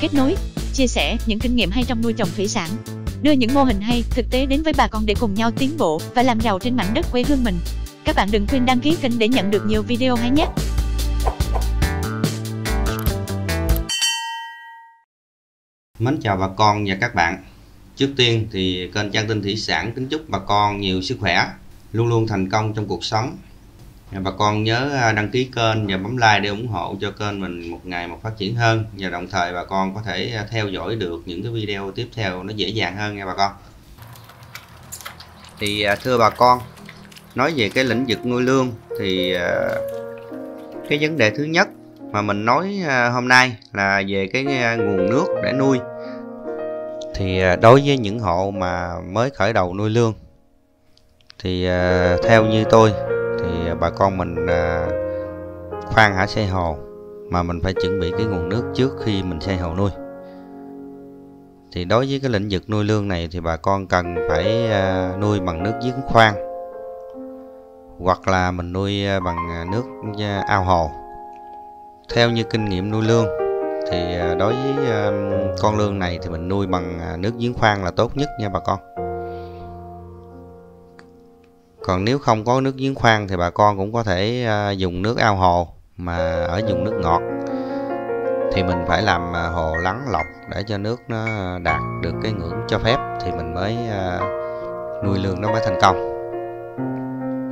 kết nối, chia sẻ những kinh nghiệm hay trong nuôi trồng thủy sản, đưa những mô hình hay, thực tế đến với bà con để cùng nhau tiến bộ và làm giàu trên mảnh đất quê hương mình. Các bạn đừng quên đăng ký kênh để nhận được nhiều video hay nhé. Mến chào bà con và các bạn. Trước tiên thì kênh Trang Tin Thủy Sản kính chúc bà con nhiều sức khỏe, luôn luôn thành công trong cuộc sống. Bà con nhớ đăng ký kênh và bấm like để ủng hộ cho kênh mình một ngày một phát triển hơn, và đồng thời bà con có thể theo dõi được những cái video tiếp theo nó dễ dàng hơn nha bà con. Thì thưa bà con, nói về cái lĩnh vực nuôi lương thì cái vấn đề thứ nhất mà mình nói hôm nay là về cái nguồn nước để nuôi. Thì đối với những hộ mà mới khởi đầu nuôi lương thì theo như tôi thì bà con mình khoan hả xây hồ, mà mình phải chuẩn bị cái nguồn nước trước khi mình xây hồ nuôi. Thì đối với cái lĩnh vực nuôi lương này thì bà con cần phải nuôi bằng nước giếng khoan, hoặc là mình nuôi bằng nước ao hồ. Theo như kinh nghiệm nuôi lương thì đối với con lương này thì mình nuôi bằng nước giếng khoan là tốt nhất nha bà con. Còn nếu không có nước giếng khoan thì bà con cũng có thể dùng nước ao hồ, mà ở vùng nước ngọt thì mình phải làm hồ lắng lọc để cho nước nó đạt được cái ngưỡng cho phép thì mình mới nuôi lương nó mới thành công.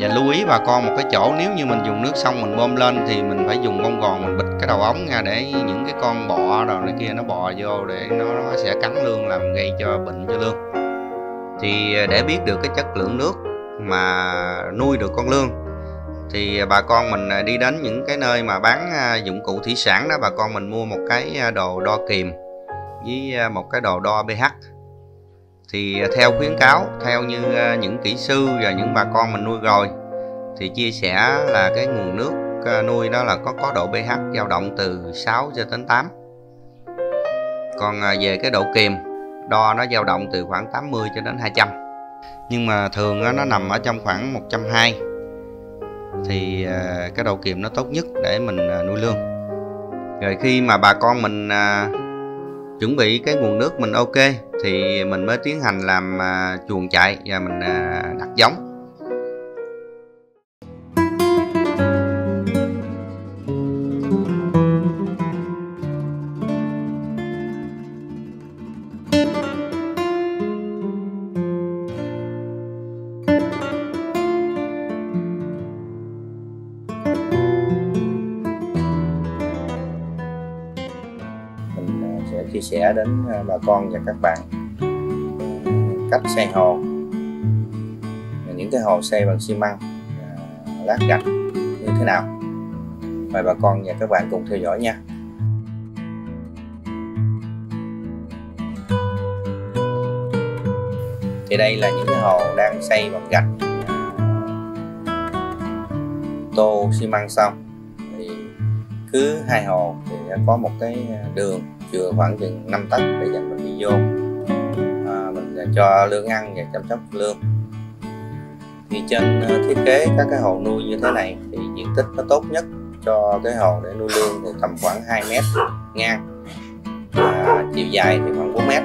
Và lưu ý bà con một cái chỗ, nếu như mình dùng nước xong mình bơm lên thì mình phải dùng bông gòn mình bịt cái đầu ống nha, để những cái con bọ rồi này kia nó bò vô để nó sẽ cắn lương làm gây cho bệnh cho lương. Thì để biết được cái chất lượng nước mà nuôi được con lương thì bà con mình đi đến những cái nơi mà bán dụng cụ thủy sản đó, bà con mình mua một cái đồ đo kìm với một cái đồ đo pH. Thì theo khuyến cáo, theo như những kỹ sư và những bà con mình nuôi rồi thì chia sẻ là cái nguồn nước nuôi đó là có độ pH dao động từ 6 cho đến 8. Còn về cái độ kiềm đo nó dao động từ khoảng 80 cho đến 200. Nhưng mà thường nó nằm ở trong khoảng 120. Thì cái độ kiềm nó tốt nhất để mình nuôi lương. Rồi khi mà bà con mình chuẩn bị cái nguồn nước mình ok thì mình mới tiến hành làm chuồng trại và mình đặt giống. Chia sẻ đến bà con và các bạn cách xây hồ, những cái hồ xây bằng xi măng, lát gạch như thế nào. Mời bà con và các bạn cùng theo dõi nha. Thì đây là những cái hồ đang xây bằng gạch, tô xi măng xong thì cứ hai hồ thì có một cái đường chừa khoảng chừng 5 tấc để dành mình đi vô, mình cho lương ăn và chăm sóc lương. Thì trên thiết kế các cái hồ nuôi như thế này thì diện tích nó tốt nhất cho cái hồ để nuôi lương thì tầm khoảng 2 mét ngang, chiều dài thì khoảng 4 mét.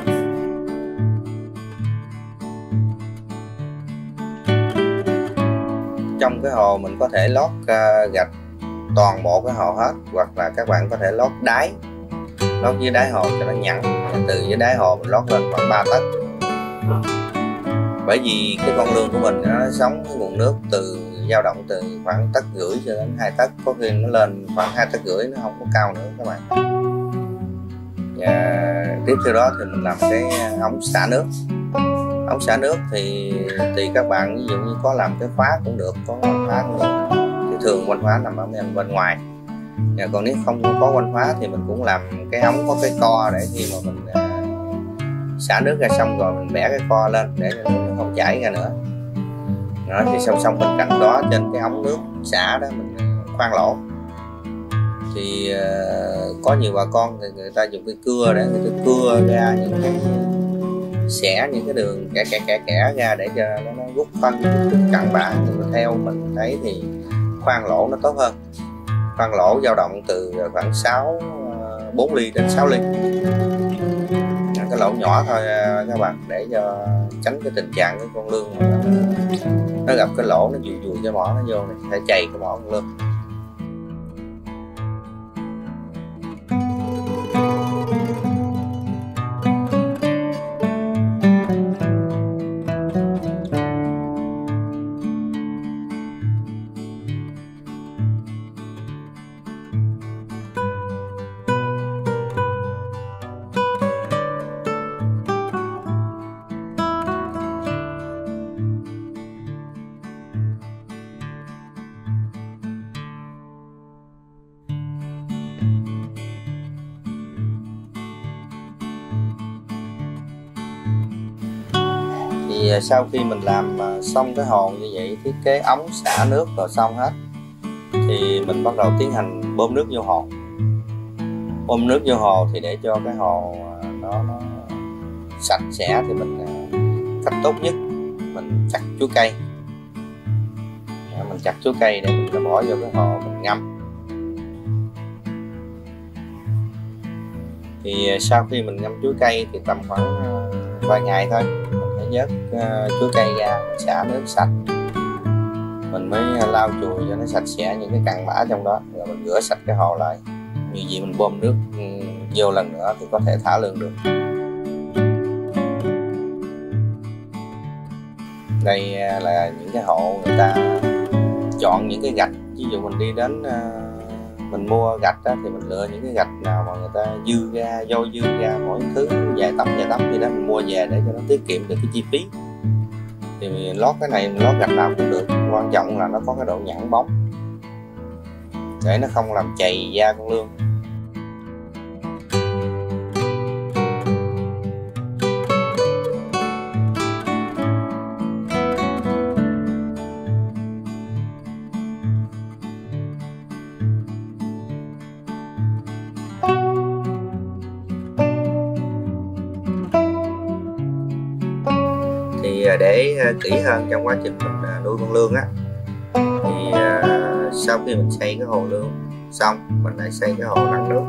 Trong cái hồ mình có thể lót gạch toàn bộ cái hồ hết, hoặc là các bạn có thể lót đáy, lót dưới đáy hồ cho nó nhẵn, từ dưới đáy hồ mình lót lên khoảng 3 tấc. Bởi vì cái con lương của mình nó sống cái nguồn nước dao động từ khoảng 1,5 tấc cho đến 2 tấc, có khi nó lên khoảng 2,5 tấc, nó không có cao nữa các bạn. Và tiếp theo đó thì mình làm cái ống xả nước. Ống xả nước thì tùy các bạn, ví dụ như có làm cái khóa cũng được, có khóa cũng được. Thì thường quanh khóa nằm ở bên ngoài. Còn nếu không có quanh khóa thì mình cũng làm cái ống có cái co, để khi mà mình xả nước ra xong rồi mình bẻ cái co lên để nó không chảy ra nữa. Đó, thì song song bên cạnh đó trên cái ống nước xả đó mình khoan lỗ. Thì có nhiều bà con thì người ta dùng cái cưa để người ta cưa ra những cái xẻ những cái đường kẻ ra để cho nó rút phân cặn bã. Nhưng mà theo mình thấy thì khoan lỗ nó tốt hơn. Khoan lỗ dao động từ khoảng 4 ly đến 6 ly. cái lỗ nhỏ thôi các bạn, để cho tránh cái tình trạng cái con lươn mà nó gặp cái lỗ, nó dùi cái mỏ nó vô này, sẽ chày cái mỏ con lươn. Thì sau khi mình làm xong cái hồ như vậy, thiết kế ống xả nước rồi xong hết, thì mình bắt đầu tiến hành bơm nước vô hồ. Bơm nước vô hồ thì để cho cái hồ nó sạch sẽ, thì mình cách tốt nhất mình chặt chuối cây. Mình chặt chuối cây để mình bỏ vô cái hồ mình ngâm. Thì sau khi mình ngâm chuối cây thì tầm khoảng vài ngày thôi, vớt chuối cây ra, mình xả nước sạch, mình mới lau chùi cho nó sạch sẽ những cái cặn bã trong đó, rồi mình rửa sạch cái hồ lại. Như vậy mình bơm nước vô lần nữa thì có thể thả lươn được. Đây là những cái hộ người ta chọn những cái gạch, ví dụ mình đi đến mình mua gạch đó, thì mình lựa những cái gạch nào mà người ta dư ra, dôi dư ra mỗi thứ vài tấm gì đó, mình mua về để cho nó tiết kiệm được cái chi phí. Thì mình lót cái này, mình lót gạch nào cũng được, quan trọng là nó có cái độ nhẵn bóng để nó không làm chày da con lươn. Thì để kỹ hơn trong quá trình mình nuôi con lươn á, thì sau khi mình xây cái hồ lươn xong, mình lại xây cái hồ lắng nước.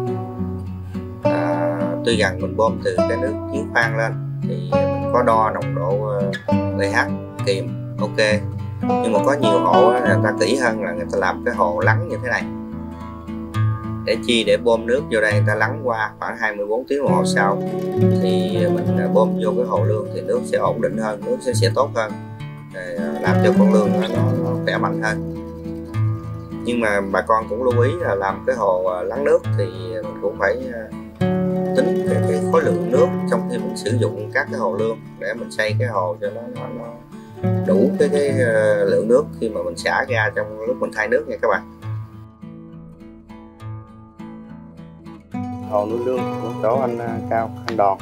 Tuy rằng mình bơm từ cái nước giếng khoan lên thì mình có đo nồng độ pH kiềm ok, nhưng mà có nhiều hộ người ta kỹ hơn là người ta làm cái hồ lắng như thế này. Để chi? Để bơm nước vô đây, người ta lắng qua khoảng 24 tiếng đồng hồ sau thì mình bơm vô cái hồ lươn thì nước sẽ ổn định hơn, nước sẽ tốt hơn, làm cho con lươn nó khỏe mạnh hơn. Nhưng mà bà con cũng lưu ý là làm cái hồ lắng nước thì mình cũng phải tính cái khối lượng nước trong khi mình sử dụng các cái hồ lươn, để mình xây cái hồ cho nó đủ cái lượng nước khi mà mình xả ra trong lúc mình thay nước nha các bạn. Hồ nuôi lươn của chỗ anh Cao, anh Đòn,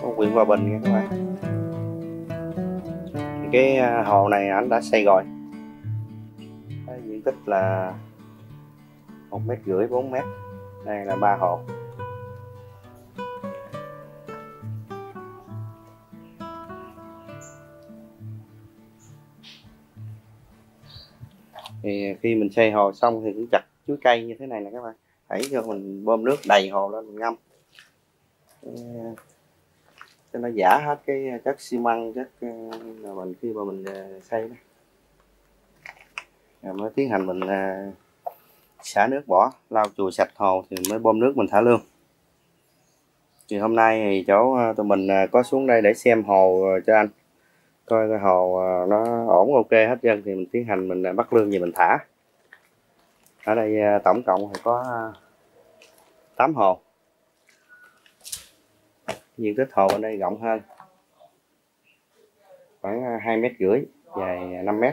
ở huyện Hòa Bình nha các bạn. Cái hồ này anh đã xây rồi, cái diện tích là 1,5 m 4 m. Đây là 3 hồ. Thì khi mình xây hồ xong thì cũng chặt chuối cây như thế này nè các bạn, đẩy cho mình bơm nước đầy hồ lên mình ngâm cho nó giã hết cái chất xi măng, chất mình khi mà mình xây đó. Rồi mới tiến hành mình xả nước bỏ, lau chùi sạch hồ thì mới bơm nước mình thả lươn. Thì hôm nay thì chỗ tụi mình có xuống đây để xem hồ cho anh, coi cái hồ nó ổn ok hết trơn thì mình tiến hành mình bắt lươn về mình thả. Ở đây tổng cộng thì có 8 hồ. Diện tích hồ ở đây rộng hơn, khoảng 2,5 m, dài 5 m.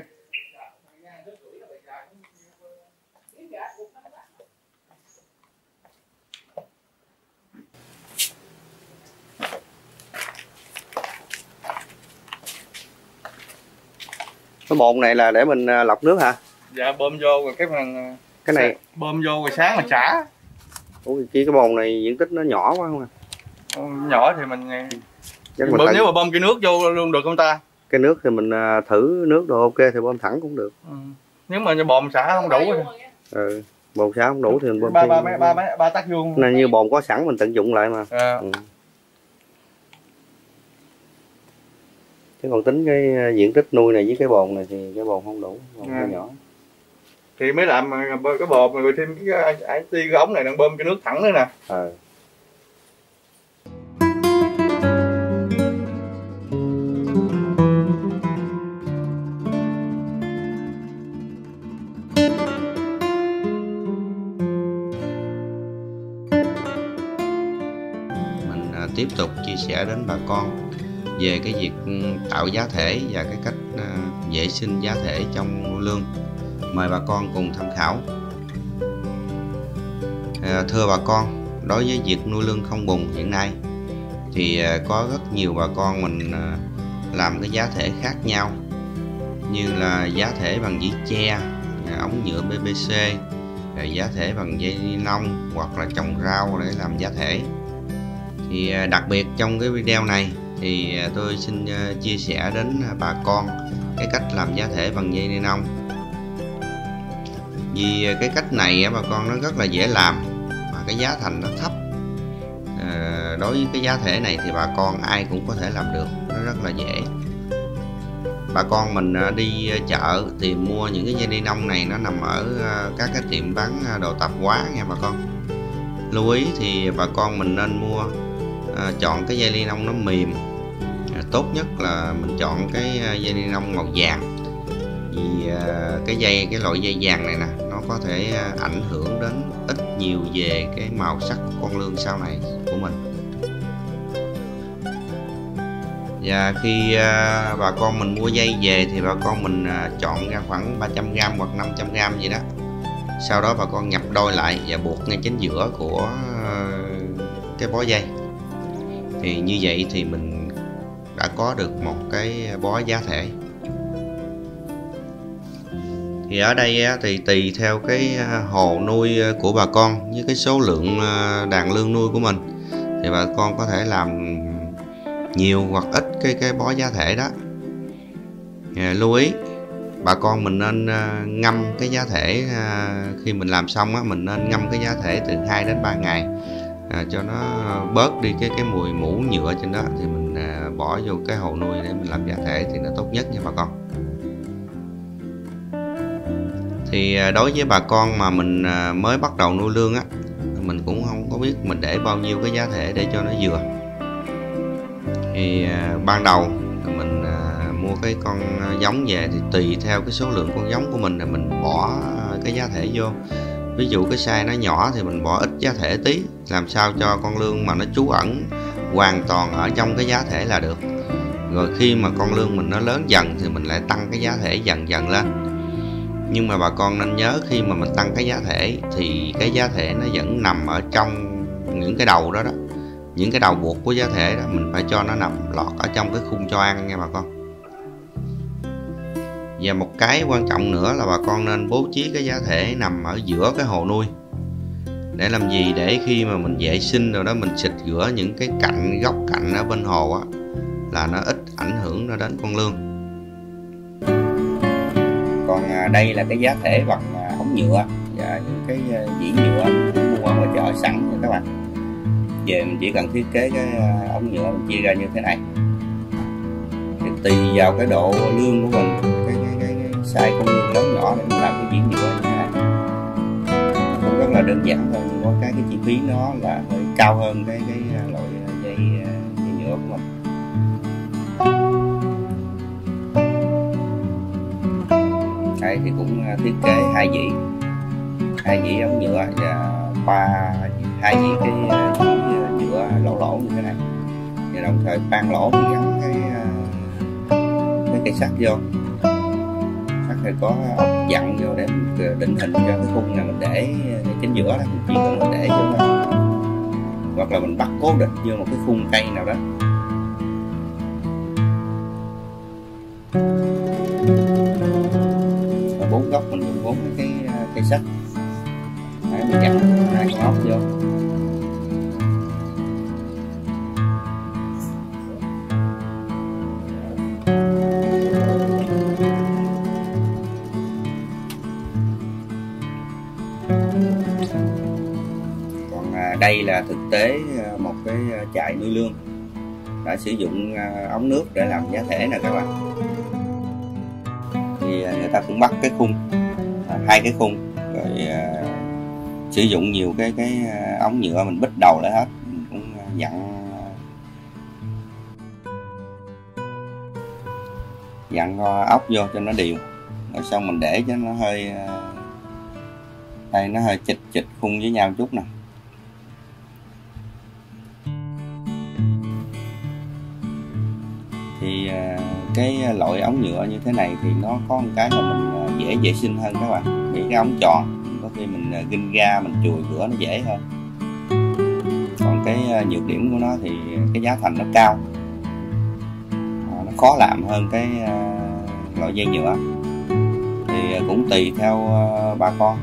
Cái bồn này là để mình lọc nước hả? Dạ, bơm vô rồi cái này bơm vô rồi sáng mà xả. Ủa cái bồn này diện tích nó nhỏ quá không à? Nhỏ thì mình bơm, nếu mà bơm cái nước vô luôn được không ta? Cái nước thì mình thử nước đồ ok thì bơm thẳng cũng được. Nếu mà bồn xả không đủ thì... bồn xả không đủ thì mình bơm ba tắc vuông này, như bồn có sẵn mình tận dụng lại mà. Chứ còn tính cái diện tích nuôi này với cái bồn này thì cái bồn không đủ, bồn hơi nhỏ. Thì mới làm cái bồn rồi thêm cái ti ống này đang bơm cái nước thẳng nữa nè. Tiếp tục chia sẻ đến bà con về cái việc tạo giá thể và cái cách vệ sinh giá thể trong nuôi lương. Mời bà con cùng tham khảo. Thưa bà con, đối với việc nuôi lương không bùn hiện nay thì có rất nhiều bà con mình làm cái giá thể khác nhau, như là giá thể bằng vỉ tre, ống nhựa PVC, giá thể bằng dây ni lông hoặc là trồng rau để làm giá thể. Thì đặc biệt trong cái video này thì tôi xin chia sẻ đến bà con cái cách làm giá thể bằng dây ni lông. Vì cái cách này bà con nó rất là dễ làm mà cái giá thành nó thấp. Đối với cái giá thể này thì bà con ai cũng có thể làm được, nó rất là dễ. Bà con mình đi chợ tìm mua những cái dây ni lông này, nó nằm ở các cái tiệm bán đồ tạp hóa nha bà con. Lưu ý thì bà con mình nên mua chọn cái dây ni lông nó mềm. Tốt nhất là mình chọn cái dây ni lông màu vàng, vì cái loại dây vàng này nè, nó có thể ảnh hưởng đến ít nhiều về cái màu sắc của con lương sau này của mình. Và khi bà con mình mua dây về thì bà con mình chọn ra khoảng 300g hoặc 500g gì đó. Sau đó bà con nhập đôi lại và buộc ngay chính giữa của cái bó dây. Thì như vậy thì mình đã có được một cái bó giá thể. Thì ở đây thì tùy theo cái hồ nuôi của bà con với cái số lượng đàn lương nuôi của mình thì bà con có thể làm nhiều hoặc ít cái bó giá thể đó. Lưu ý bà con mình nên ngâm cái giá thể, khi mình làm xong á, mình nên ngâm cái giá thể từ 2 đến 3 ngày cho nó bớt đi cái mùi mủ nhựa trên đó, thì mình bỏ vô cái hồ nuôi để mình làm giá thể thì nó tốt nhất nha bà con. Thì đối với bà con mà mình mới bắt đầu nuôi lương á, mình cũng không có biết mình để bao nhiêu cái giá thể để cho nó vừa. Thì ban đầu mình mua cái con giống về thì tùy theo cái số lượng con giống của mình là mình bỏ cái giá thể vô. Ví dụ cái size nó nhỏ thì mình bỏ ít giá thể tí, làm sao cho con lương mà nó trú ẩn hoàn toàn ở trong cái giá thể là được. Rồi khi mà con lương mình nó lớn dần thì mình lại tăng cái giá thể dần dần lên. Nhưng mà bà con nên nhớ, khi mà mình tăng cái giá thể thì cái giá thể nó vẫn nằm ở trong những cái đầu đó đó. Những cái đầu buộc của giá thể đó mình phải cho nó nằm lọt ở trong cái khung cho ăn nha bà con. Và một cái quan trọng nữa là bà con nên bố trí cái giá thể nằm ở giữa cái hồ nuôi. Để làm gì? Để khi mà mình vệ sinh rồi đó, mình xịt rửa những cái cạnh, góc cạnh ở bên hồ á, là nó ít ảnh hưởng nó đến con lương. Còn đây là cái giá thể bằng ống nhựa và những cái dĩ nhựa mua ở ngoài chợ sẵn nha các bạn. Về mình chỉ cần thiết kế cái ống nhựa mình chia ra như thế này. Thì tùy vào cái độ lương của mình, cái size con lương lớn nhỏ để mình làm cái dĩ nhựa như thế này. Cũng rất là đơn giản thôi, nhưng có cái chi phí nó là hơi cao hơn cái loại dây nhựa của mình. Đây thì cũng thiết kế hai dĩ ống nhựa và hai dĩ cái dĩ nhựa lỗ như thế này. Và đồng thời khoan lỗ thì gắn cái cây sắt vô. Sắt thì có ốc dặn vô để mình định hình cho cái khung này mình để chính giữa đó, mình chỉ cần mình để vô đó. Hoặc là mình bắt cố định vô một cái khung cây nào đó. Ở bốn góc mình dùng 4 cái cây sắt. Đấy, mình chặt 2 con ốc vô. Còn đây là thực tế một cái trại nuôi lương. đã sử dụng ống nước để làm giá thể nè các bạn. Thì người ta cũng bắt cái khung, 2 cái khung, rồi sử dụng nhiều cái ống nhựa mình bít đầu lại hết, mình cũng dặn ốc vô cho nó đều, rồi xong mình để cho nó hơi đây nó hơi chịch khung với nhau chút nè. Thì cái loại ống nhựa như thế này thì nó có một cái là mình dễ vệ sinh hơn các bạn. Vì cái ống tròn có khi mình ginh ra mình chùi rửa nó dễ hơn. Còn cái nhược điểm của nó thì cái giá thành nó cao, nó khó làm hơn cái loại dây nhựa. Thì cũng tùy theo bà con,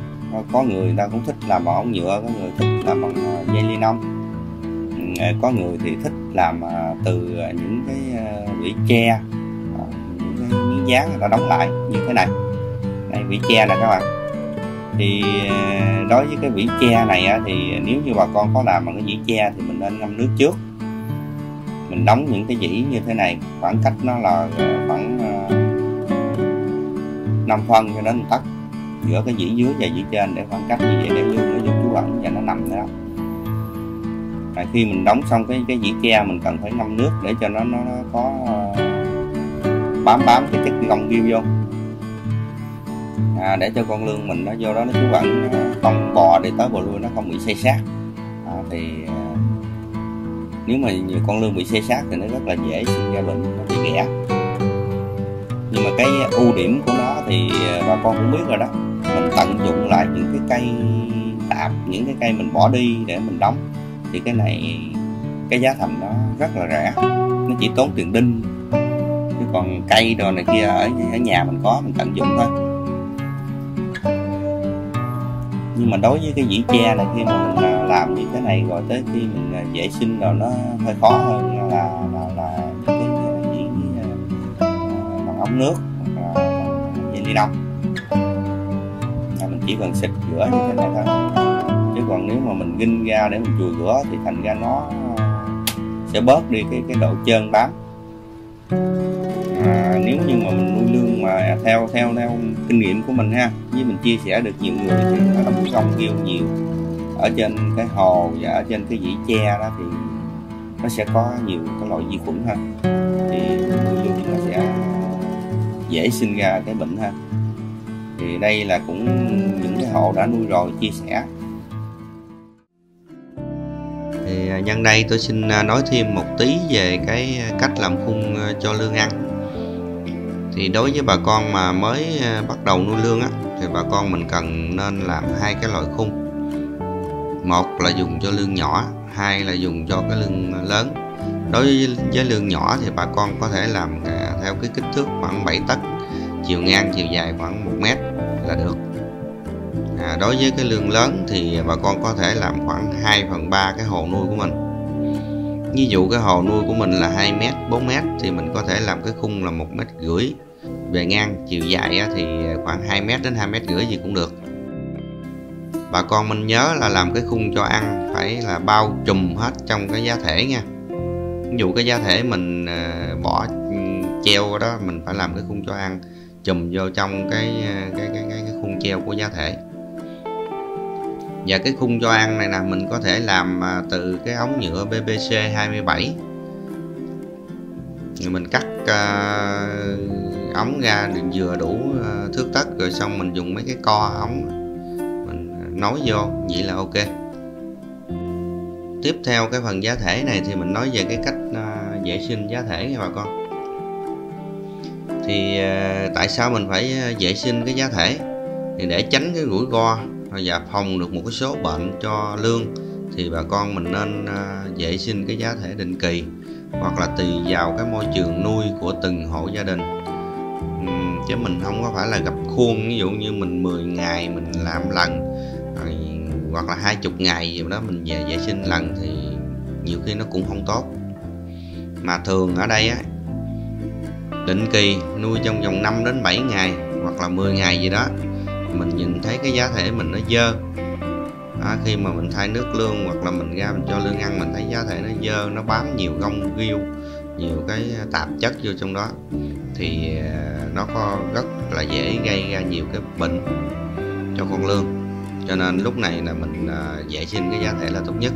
có người ta cũng thích làm bằng ống nhựa, có người thích làm bằng dây ni lông, có người thì thích làm từ những cái vỉ tre, những cái miếng dán người ta đóng lại như thế này. Đây vỉ tre nè các bạn. Thì đối với cái vỉ tre này thì nếu như bà con có làm bằng cái vỉ tre thì mình nên ngâm nước trước. Mình đóng những cái vỉ như thế này, khoảng cách nó là khoảng 5 phân cho đến 1 tấc giữa cái vỉ dưới và vỉ trên, để khoảng cách như vậy để luôn nó giúp trú ẩn và nó nằm đó. Khi mình đóng xong cái vỉ tre mình cần phải ngâm nước để cho nó có bám cái chất lông ghiêu vô, để cho con lươn mình nó vô đó nó trú ẩn, không bò đi tới bò lui, nó không bị xây xát. Thì nếu mà con lươn bị xây xát thì nó rất là dễ sinh ra bệnh, nó bị ghẻ. Nhưng mà cái ưu điểm của nó thì bà con cũng biết rồi đó, mình tận dụng lại những cái cây tạp, những cái cây mình bỏ đi để mình đóng, thì cái này cái giá thành nó rất là rẻ, nó chỉ tốn tiền đinh, chứ còn cây đồ này kia ở nhà mình có, mình tận dụng thôi. Nhưng mà đối với cái vỉ tre này, khi mà mình làm như thế này rồi tới khi mình vệ sinh rồi nó hơi khó hơn là cái vỉ bằng ống nước hoặc là bằng dây ni lông. Mình chỉ cần xịt rửa như thế này thôi. Chứ còn nếu mà mình ginh ra để mình chùi rửa thì thành ra nó sẽ bớt đi cái độ trơn bám. Nếu như mà mình nuôi lươn mà theo kinh nghiệm của mình ha, với mình chia sẻ được nhiều người thì nó đóng công ghiêu nhiều ở trên cái hồ và ở trên cái vỉ tre đó, thì nó sẽ có nhiều cái loại vi khuẩn hơn, thì nuôi lươn nó sẽ dễ sinh ra cái bệnh hơn. Thì đây là cũng những cái hộ đã nuôi rồi chia sẻ. Thì nhân đây tôi xin nói thêm một tí về cái cách làm khung cho lươn ăn. Thì đối với bà con mà mới bắt đầu nuôi lươn á, thì bà con mình cần nên làm 2 cái loại khung. Một là dùng cho lươn nhỏ, 2 là dùng cho cái lươn lớn. Đối với lươn nhỏ thì bà con có thể làm theo cái kích thước khoảng 7 tấc, chiều ngang chiều dài khoảng 1 mét là được. Đối với cái lươn lớn thì bà con có thể làm khoảng 2/3 cái hồ nuôi của mình. Ví dụ cái hồ nuôi của mình là 2 mét, 4 mét thì mình có thể làm cái khung là 1,5 mét. Về ngang chiều dài thì khoảng 2 mét đến 2,5 mét gì cũng được. Bà con mình nhớ là làm cái khung cho ăn phải là bao trùm hết trong cái giá thể nha. Ví dụ cái giá thể mình bỏ treo đó, mình phải làm cái khung cho ăn chùm vô trong cái khung treo của giá thể. Và cái khung cho ăn này nè, mình có thể làm từ cái ống nhựa PVC 27. Rồi mình cắt ống ra vừa đủ thước tấc, rồi xong mình dùng mấy cái co ống mình nối vô, vậy là ok. Tiếp theo cái phần giá thể này thì mình nói về cái cách vệ sinh giá thể nha bà con. Thì tại sao mình phải vệ sinh cái giá thể? Thì để tránh cái rủi ro và phòng được một cái số bệnh cho lươn thì bà con mình nên vệ sinh cái giá thể định kỳ, hoặc là tùy vào cái môi trường nuôi của từng hộ gia đình. Chứ mình không có phải là gặp khuôn, ví dụ như mình 10 ngày mình làm lần, hoặc là 20 ngày gì đó mình về vệ sinh lần thì nhiều khi nó cũng không tốt. Mà thường ở đây á, định kỳ nuôi trong vòng 5 đến 7 ngày hoặc là 10 ngày gì đó, mình nhìn thấy cái giá thể mình nó dơ. Khi mà mình thay nước lương hoặc là mình ra mình cho lương ăn, mình thấy giá thể nó dơ, nó bám nhiều gông ghiêu, nhiều cái tạp chất vô trong đó, thì nó có rất là dễ gây ra nhiều cái bệnh cho con lươn. Cho nên lúc này là mình vệ sinh cái giá thể là tốt nhất.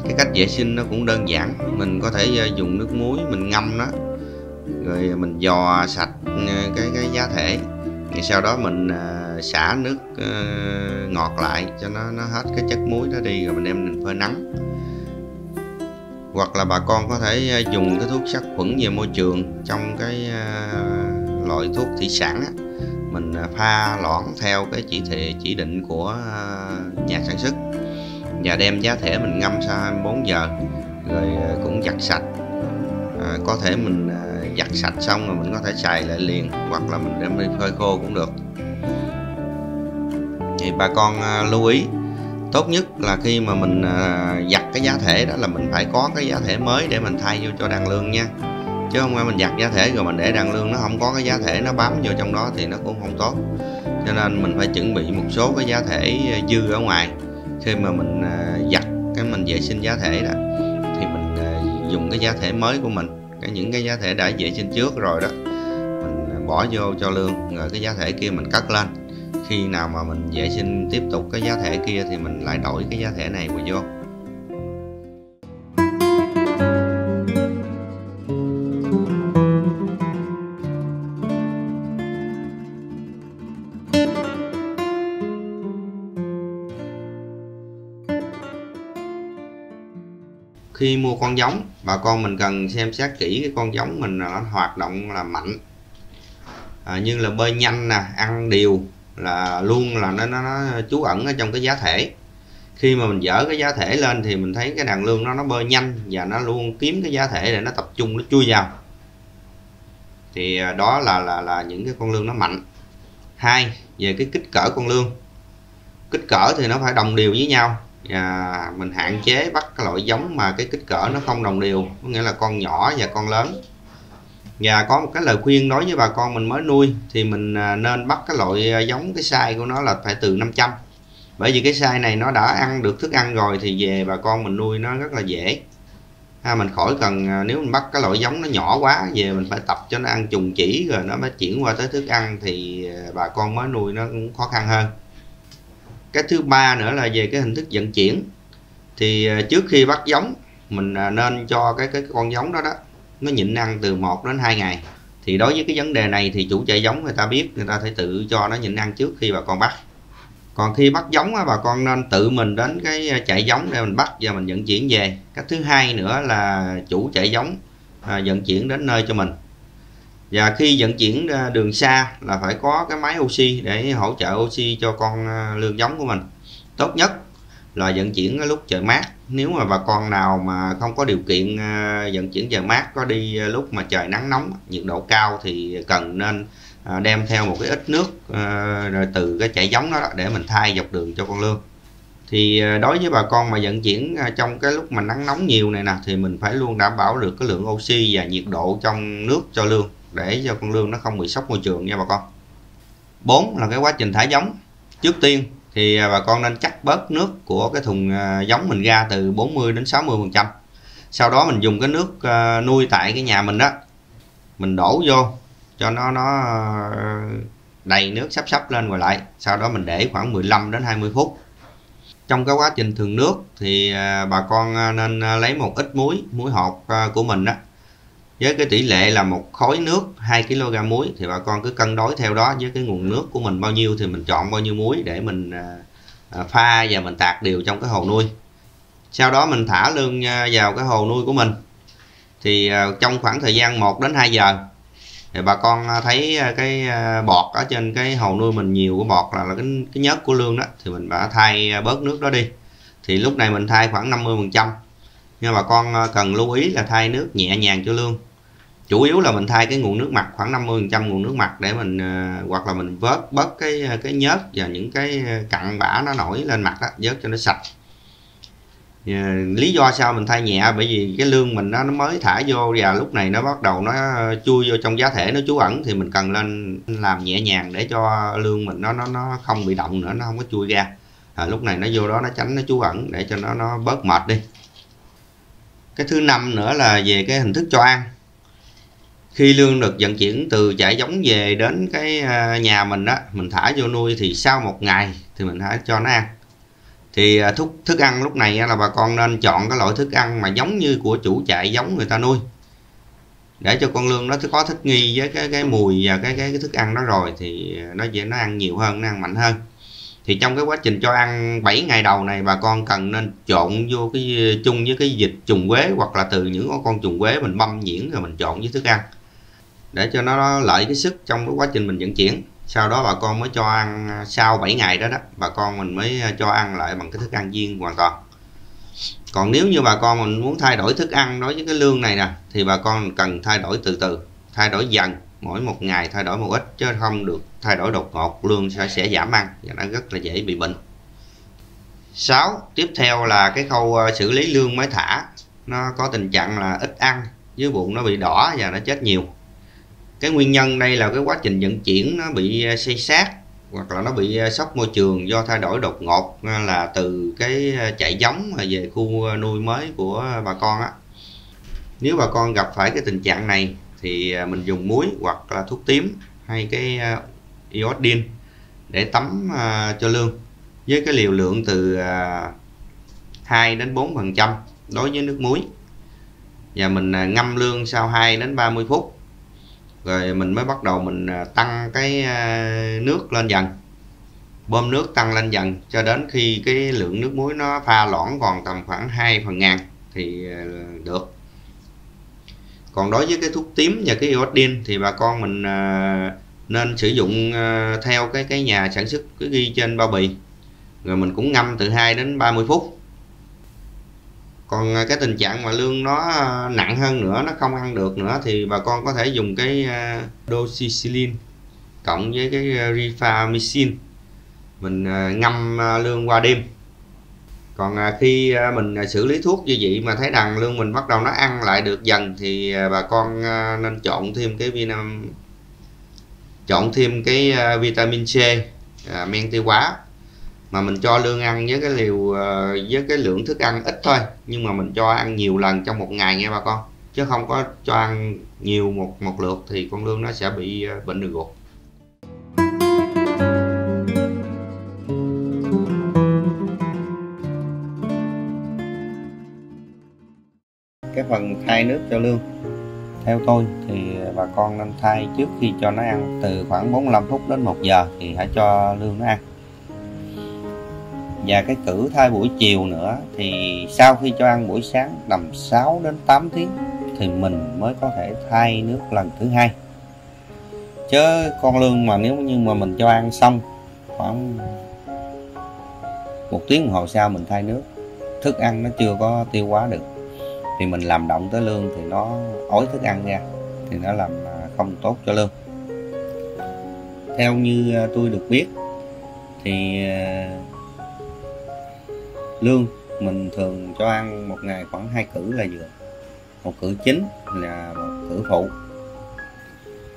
Cái cách vệ sinh nó cũng đơn giản, mình có thể dùng nước muối mình ngâm nó, rồi mình dò sạch cái giá thể, rồi sau đó mình xả nước ngọt lại cho nó hết cái chất muối đó đi, rồi mình đem mình phơi nắng. Hoặc là bà con có thể dùng cái thuốc sát khuẩn về môi trường trong cái loại thuốc thủy sản á, mình pha loãng theo cái chỉ định của nhà sản xuất, và đem giá thể mình ngâm sau 24 giờ, rồi cũng giặt sạch. Có thể mình giặt sạch xong rồi mình có thể xài lại liền, hoặc là mình đem đi phơi khô cũng được. Thì bà con lưu ý, tốt nhất là khi mà mình giặt cái giá thể đó là mình phải có cái giá thể mới để mình thay vô cho đàn lươn nha, chứ không phải mình giặt giá thể rồi mình để đàn lươn nó không có cái giá thể nó bám vô trong đó thì nó cũng không tốt. Cho nên mình phải chuẩn bị một số cái giá thể dư ở ngoài. Khi mà mình giặt cái mình vệ sinh giá thể đó thì mình dùng cái giá thể mới của mình, những cái giá thể đã vệ sinh trước rồi đó mình bỏ vô cho lươn, rồi cái giá thể kia mình cất lên. Khi nào mà mình vệ sinh tiếp tục cái giá thể kia thì mình lại đổi cái giá thể này vào vô. Khi mua con giống, bà con mình cần xem xét kỹ cái con giống mình nó hoạt động là mạnh, như là bơi nhanh nè, ăn điều, là luôn là nó trú ẩn ở trong cái giá thể. Khi mà mình dỡ cái giá thể lên thì mình thấy cái đàn lươn nó bơi nhanh và nó luôn kiếm cái giá thể để nó tập trung nó chui vào. Thì đó là những cái con lươn nó mạnh. Hai, về cái kích cỡ con lươn. Kích cỡ thì nó phải đồng đều với nhau, và mình hạn chế bắt cái loại giống mà cái kích cỡ nó không đồng đều, có nghĩa là con nhỏ và con lớn. Và có một cái lời khuyên đối với bà con mình mới nuôi thì mình nên bắt cái loại giống, cái size của nó là phải từ 500. Bởi vì cái size này nó đã ăn được thức ăn rồi thì về bà con mình nuôi nó rất là dễ. Mình khỏi cần, nếu mình bắt cái loại giống nó nhỏ quá về mình phải tập cho nó ăn trùng chỉ rồi nó mới chuyển qua tới thức ăn thì bà con mới nuôi nó cũng khó khăn hơn. Cái thứ ba nữa là về cái hình thức vận chuyển. Thì trước khi bắt giống mình nên cho cái con giống đó nó nhịn ăn từ 1 đến 2 ngày. Thì đối với cái vấn đề này thì chủ trại giống người ta biết, người ta phải tự cho nó nhịn ăn trước khi bà con bắt. Còn khi bắt giống bà con nên tự mình đến cái trại giống để mình bắt và mình vận chuyển về. Cách thứ hai nữa là chủ trại giống vận chuyển đến nơi cho mình. Và khi vận chuyển đường xa là phải có cái máy oxy để hỗ trợ oxy cho con lươn giống của mình. Tốt nhất là vận chuyển lúc trời mát. Nếu mà bà con nào mà không có điều kiện vận chuyển trời mát, có đi lúc mà trời nắng nóng, nhiệt độ cao thì cần nên đem theo một cái ít nước rồi từ cái trại giống đó để mình thay dọc đường cho con lươn. Thì đối với bà con mà vận chuyển trong cái lúc mà nắng nóng nhiều này nè thì mình phải luôn đảm bảo được cái lượng oxy và nhiệt độ trong nước cho lươn để cho con lươn nó không bị sốc môi trường nha bà con. 4 là cái quá trình thả giống. Trước tiên thì bà con nên chắc bớt nước của cái thùng giống mình ra từ 40 đến 60%. Sau đó mình dùng cái nước nuôi tại cái nhà mình đó, mình đổ vô cho nó đầy nước sắp lên rồi lại. Sau đó mình để khoảng 15 đến 20 phút. Trong cái quá trình thường nước thì bà con nên lấy một ít muối hột của mình đó. Với cái tỷ lệ là một khối nước 2 kg muối thì bà con cứ cân đối theo đó, với cái nguồn nước của mình bao nhiêu thì mình chọn bao nhiêu muối để mình pha và mình tạt đều trong cái hồ nuôi. Sau đó mình thả lươn vào cái hồ nuôi của mình. Thì trong khoảng thời gian 1 đến 2 giờ thì bà con thấy cái bọt ở trên cái hồ nuôi mình nhiều cái bọt là cái nhớt của lươn đó, thì mình đã thay bớt nước đó đi. Thì lúc này mình thay khoảng 50%. Nhưng bà con cần lưu ý là thay nước nhẹ nhàng cho lươn. Chủ yếu là mình thay cái nguồn nước mặt khoảng 50% nguồn nước mặt để mình hoặc là mình vớt bớt cái nhớt và những cái cặn bã nó nổi lên mặt đó, vớt cho nó sạch. Lý do sao mình thay nhẹ bởi vì cái lươn mình nó mới thả vô và lúc này nó bắt đầu nó chui vô trong giá thể, nó trú ẩn thì mình cần lên làm nhẹ nhàng để cho lươn mình nó không bị động nữa, nó không có chui ra. Lúc này nó vô đó nó tránh nó trú ẩn để cho nó bớt mệt đi. Cái thứ năm nữa là về cái hình thức cho ăn. Khi lương được vận chuyển từ trại giống về đến cái nhà mình đó, mình thả vô nuôi thì sau 1 ngày thì mình hãy cho nó ăn. Thì thức ăn lúc này là bà con nên chọn cái loại thức ăn mà giống như của chủ trại giống người ta nuôi, để cho con lương nó có thích nghi với cái mùi và cái thức ăn đó rồi thì nó ăn nhiều hơn, nó ăn mạnh hơn. Thì trong cái quá trình cho ăn 7 ngày đầu này, bà con cần nên trộn vô chung với cái dịch trùng quế, hoặc là từ những con trùng quế mình băm nhuyễn rồi mình trộn với thức ăn để cho nó lợi cái sức trong cái quá trình mình vận chuyển. Sau đó bà con mới cho ăn, sau 7 ngày đó bà con mình mới cho ăn lại bằng cái thức ăn viên hoàn toàn. Còn nếu như bà con mình muốn thay đổi thức ăn đối với cái lương này nè, thì bà con cần thay đổi từ từ, thay đổi dần, mỗi 1 ngày thay đổi một ít, chứ không được thay đổi đột ngột, lương sẽ giảm ăn và nó rất là dễ bị bệnh. 6. Tiếp theo là cái khâu xử lý lương mới thả. Nó có tình trạng là ít ăn, dưới bụng nó bị đỏ và nó chết nhiều. Cái nguyên nhân đây là cái quá trình vận chuyển nó bị xây xát, hoặc là nó bị sốc môi trường do thay đổi đột ngột, là từ cái trại giống về khu nuôi mới của bà con á. Nếu bà con gặp phải cái tình trạng này thì mình dùng muối hoặc là thuốc tím hay cái iodine để tắm cho lương với cái liều lượng từ 2 đến 4% đối với nước muối, và mình ngâm lương sau 2 đến 30 phút. Rồi mình mới bắt đầu mình tăng cái nước lên dần, bơm nước tăng lên dần cho đến khi cái lượng nước muối nó pha loãng còn tầm khoảng 2/1000 thì được. Còn đối với cái thuốc tím và cái iodine thì bà con mình nên sử dụng theo cái nhà sản xuất cái ghi trên bao bì, rồi mình cũng ngâm từ 2 đến 30 phút. Còn cái tình trạng mà lương nó nặng hơn nữa, nó không ăn được nữa, thì bà con có thể dùng cái doxycycline cộng với cái rifamycin, mình ngâm lương qua đêm. Còn khi mình xử lý thuốc như vậy mà thấy rằng lương mình bắt đầu nó ăn lại được dần thì bà con nên trộn thêm cái vitamin C, men tiêu hóa, mà mình cho lương ăn với cái liều với cái lượng thức ăn ít thôi, nhưng mà mình cho ăn nhiều lần trong 1 ngày nha bà con, chứ không có cho ăn nhiều một lượt thì con lương nó sẽ bị bệnh đường ruột. Cái phần thay nước cho lương, theo tôi thì bà con nên thay trước khi cho nó ăn từ khoảng 45 phút đến 1 giờ thì hãy cho lương nó ăn. Và cái cử thay buổi chiều nữa thì sau khi cho ăn buổi sáng tầm 6 đến 8 tiếng thì mình mới có thể thay nước lần thứ 2. Chứ con lương mà nếu như mà mình cho ăn xong khoảng 1 tiếng đồng hồ sau mình thay nước, thức ăn nó chưa có tiêu hóa được thì mình làm động tới lương thì nó ối thức ăn ra, thì nó làm không tốt cho lương. Theo như tôi được biết thì lương mình thường cho ăn 1 ngày khoảng 2 cử là vừa. Một cử chính là một cử phụ.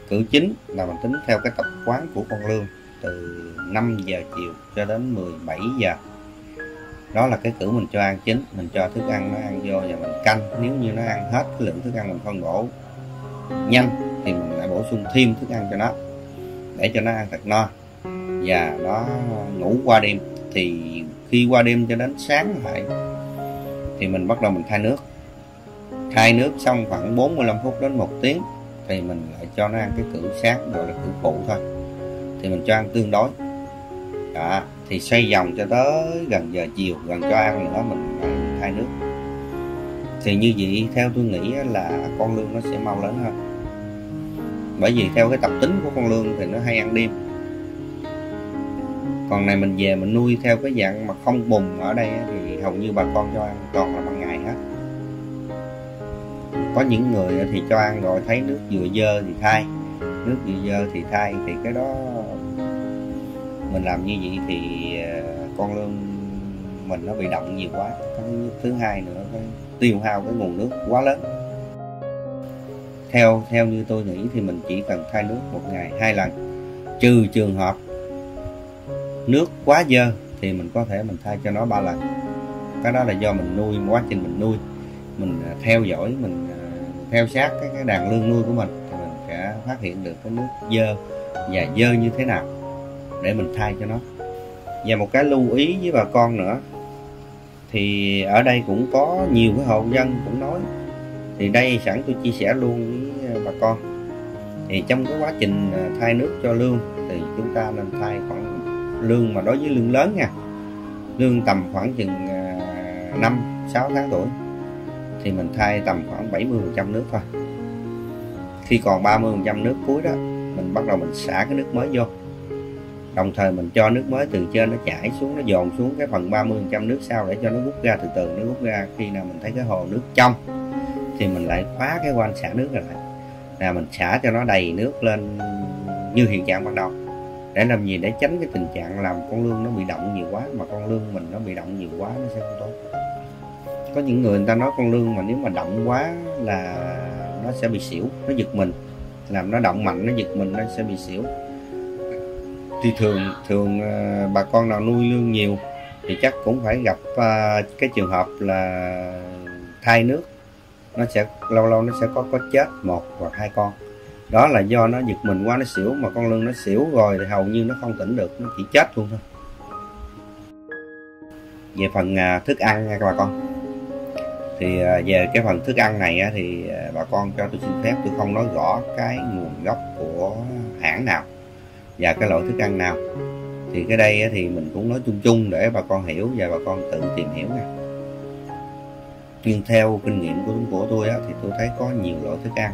Cử chính là mình tính theo cái tập quán của con lương từ 5 giờ chiều cho đến 17 giờ. Đó là cái cử mình cho ăn chính, mình cho thức ăn nó ăn vô và mình canh. Nếu như nó ăn hết cái lượng thức ăn mình phân bổ nhanh thì mình lại bổ sung thêm thức ăn cho nó để cho nó ăn thật no và nó ngủ qua đêm. Thì khi qua đêm cho đến sáng lại thì mình bắt đầu mình thay nước. Thay nước xong khoảng 45 phút đến 1 tiếng thì mình lại cho nó ăn cái cử sáng, gọi là cử phụ thôi. Thì mình cho ăn tương đối. Đó, thì xoay vòng cho tới gần giờ chiều, gần cho ăn nữa mình thay nước. Thì như vậy theo tôi nghĩ là con lương nó sẽ mau lớn hơn. Bởi vì theo cái tập tính của con lương thì nó hay ăn đêm. Còn này mình về mình nuôi theo cái dạng mà không bùng ở đây thì hầu như bà con cho ăn toàn là ban ngày hết. Có những người thì cho ăn rồi thấy nước vừa dơ thì thay, nước vừa dơ thì thay, thì cái đó mình làm như vậy thì con lương mình nó bị động nhiều quá. Cái thứ hai nữa, cái tiêu hao cái nguồn nước quá lớn. Theo như tôi nghĩ thì mình chỉ cần thay nước 1 ngày 2 lần, trừ trường hợp nước quá dơ thì mình có thể mình thay cho nó 3 lần. Cái đó là do mình nuôi, quá trình mình nuôi. mình theo dõi, mình theo sát cái đàn lương nuôi của mình thì mình sẽ phát hiện được cái nước dơ và dơ như thế nào để mình thay cho nó. Và một cái lưu ý với bà con nữa, thì ở đây cũng có nhiều cái hộ dân cũng nói, thì đây sẵn tôi chia sẻ luôn với bà con. Thì trong cái quá trình thay nước cho lương thì chúng ta nên thay khoảng lương, mà đối với lương lớn nha, lương tầm khoảng chừng 5-6 tháng tuổi thì mình thay tầm khoảng 70% nước thôi. Khi còn 30% nước cuối đó, mình bắt đầu mình xả cái nước mới vô. Đồng thời mình cho nước mới từ trên nó chảy xuống, nó dồn xuống cái phần 30% nước sau để cho nó rút ra từ từ, nó rút ra. Khi nào mình thấy cái hồ nước trong thì mình lại khóa cái van xả nước này lại, là mình xả cho nó đầy nước lên như hiện trạng ban đầu. Để làm gì? Để tránh cái tình trạng làm con lương nó bị động nhiều quá, mà con lương mình nó bị động nhiều quá nó sẽ không tốt. Có những người ta nói con lương mà nếu mà động quá là nó sẽ bị xỉu, nó giật mình, làm nó động mạnh nó giật mình, nó sẽ bị xỉu. Thì thường bà con nào nuôi lương nhiều thì chắc cũng phải gặp cái trường hợp là thay nước, nó sẽ lâu lâu nó sẽ có chết 1 hoặc 2 con. Đó là do nó giật mình quá nó xỉu, mà con lương nó xỉu rồi thì hầu như nó không tỉnh được, nó chỉ chết luôn thôi. Về phần thức ăn nha các bà con, thì về cái phần thức ăn này thì bà con cho tôi xin phép tôi không nói rõ cái nguồn gốc của hãng nào và cái loại thức ăn nào. Thì cái đây thì mình cũng nói chung chung để bà con hiểu và bà con tự tìm hiểu nha. Nhưng theo kinh nghiệm của tôi thì tôi thấy có nhiều loại thức ăn.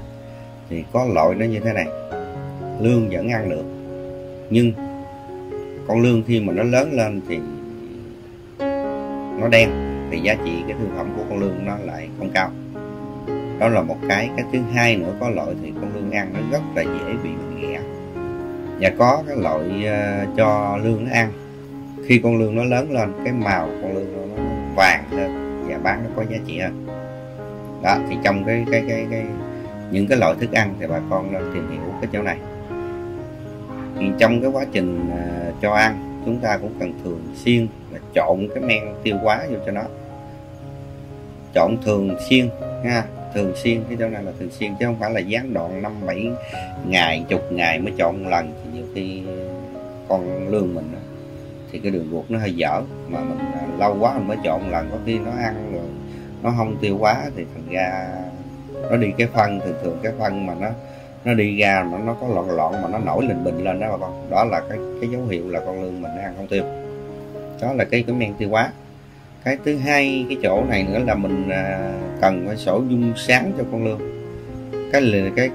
Thì có loại nó như thế này, lương vẫn ăn được, nhưng con lương khi mà nó lớn lên thì nó đen, thì giá trị cái thương phẩm của con lương nó lại không cao. Đó là một cái thứ hai nữa, có loại thì con lương ăn nó rất là dễ bị bệnh ghẻ. Và có cái loại cho lương nó ăn, khi con lương nó lớn lên cái màu con lương nó vàng hơn và bán nó có giá trị hơn. Đó thì trong cái những cái loại thức ăn thì bà con nên tìm hiểu cái chỗ này. Thì trong cái quá trình cho ăn chúng ta cũng cần thường xuyên là trộn cái men tiêu hóa vô cho nó, trộn thường xuyên ha, thường xuyên. Cái chỗ này là thường xuyên chứ không phải là gián đoạn 5-7 ngày, 10 ngày mới trộn một lần. Thì nhiều khi con lương mình thì cái đường ruột nó hơi dở, mà mình lâu quá mình mới trộn một lần, có khi nó ăn rồi nó không tiêu hóa thì thành ra nó đi cái phân. Thường cái phân mà nó đi ra mà nó có loạn mà nó nổi lên bình lên đó bà con, đó là cái dấu hiệu là con lương mình ăn không tiêu. Đó là cái men tiêu hóa. Cái thứ hai, cái chỗ này nữa là mình cần phải sổ dung sáng cho con lương. Cái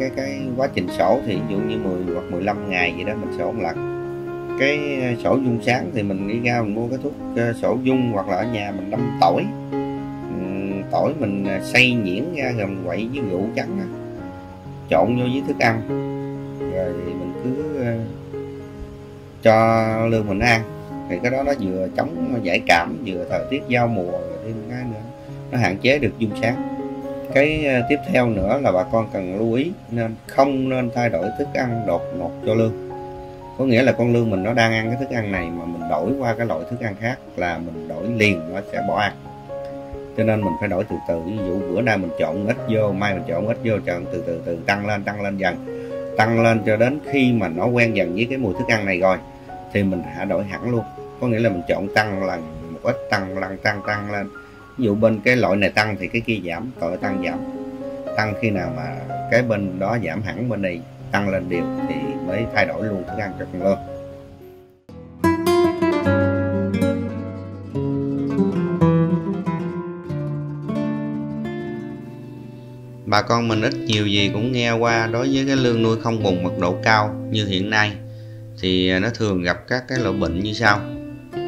quá trình sổ thì ví dụ như 10 hoặc 15 ngày gì đó mình sổ một lần. Cái sổ dung sáng thì mình đi ra mình mua cái thuốc sổ dung, hoặc là ở nhà mình đâm tỏi. Tỏi mình xay nhuyễn ra rồi mình quậy với rượu trắng đó, trộn vô với thức ăn, rồi mình cứ cho lương mình ăn. Thì cái đó nó vừa chống giải cảm, vừa thời tiết giao mùa, rồi thêm cái nữa nó hạn chế được dung sáng. Cái tiếp theo nữa là bà con cần lưu ý, nên không nên thay đổi thức ăn đột ngột cho lương. Có nghĩa là con lương mình nó đang ăn cái thức ăn này mà mình đổi qua cái loại thức ăn khác là mình đổi liền nó sẽ bỏ ăn. Cho nên mình phải đổi từ từ. Ví dụ bữa nay mình trộn ít vô, mai mình trộn ít vô, trộn từ tăng lên dần, tăng lên cho đến khi mà nó quen dần với cái mùi thức ăn này rồi thì mình hãy đổi hẳn luôn. Có nghĩa là mình trộn tăng lần một ít, tăng lên. Ví dụ bên cái loại này tăng thì cái kia giảm, tội tăng giảm. Tăng khi nào mà cái bên đó giảm hẳn, bên này tăng lên đều thì mới thay đổi luôn thức ăn cho con lương. Bà con mình ít nhiều gì cũng nghe qua, đối với cái lương nuôi không vùng mật độ cao như hiện nay thì nó thường gặp các cái loại bệnh như sau.